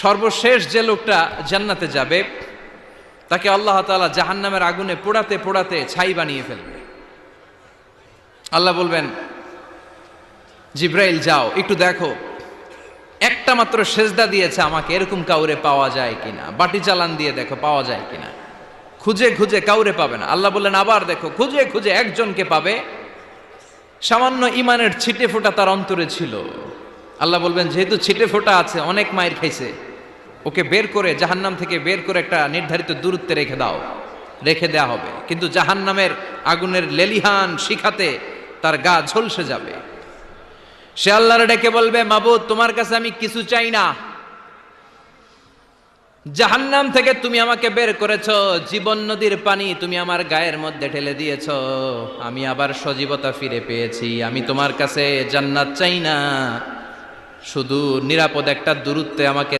সর্বশেষ যে লোকটা জান্নাতে যাবে তাকে আল্লাহ তাআলা জাহান্নামের আগুনে পোড়াতে পোড়াতে ছাই বানিয়ে ফেলবে। আল্লাহ বলবেন, জিব্রাইল যাও একটু দেখো একটা মাত্র সেজদা দিয়েছে আমাকে, এরকম কাউরে পাওয়া যায় কিনা। বাটি চালান দিয়ে দেখো পাওয়া যায় কিনা। খুঁজে খুঁজে কাউরে পাবে না। আল্লাহ বললেন আবার দেখো, খুঁজে খুঁজে একজনকে পাবে, সামান্য ইমানের ছিটে ফোঁটা তার অন্তরে ছিল। আল্লাহ বলবেন যেহেতু ছিটে ফোঁটা আছে, অনেক মায়ের খাইছে, ওকে বের করে জাহান্নাম থেকে বের করে একটা নির্ধারিত দূরত্বে রেখে দাও। রেখে দেয়া হবে, কিন্তু জাহান্নামের আগুনের লেলিহান শিখাতে তার গা ঝলসে যাবে। সে আল্লাহর ডেকে বলবে, মাবুদ তোমার কাছে আমি কিছু চাই না, জাহান্নাম থেকে তুমি আমাকে বের করেছো, জীবন নদীর পানি তুমি আমার গায়ের মধ্যে ঢেলে দিয়েছো, আমি আবার সজীবতা ফিরে পেয়েছি। আমি তোমার কাছে জান্নাত চাই না, শুধু নিরাপদ একটা দূরত্বে আমাকে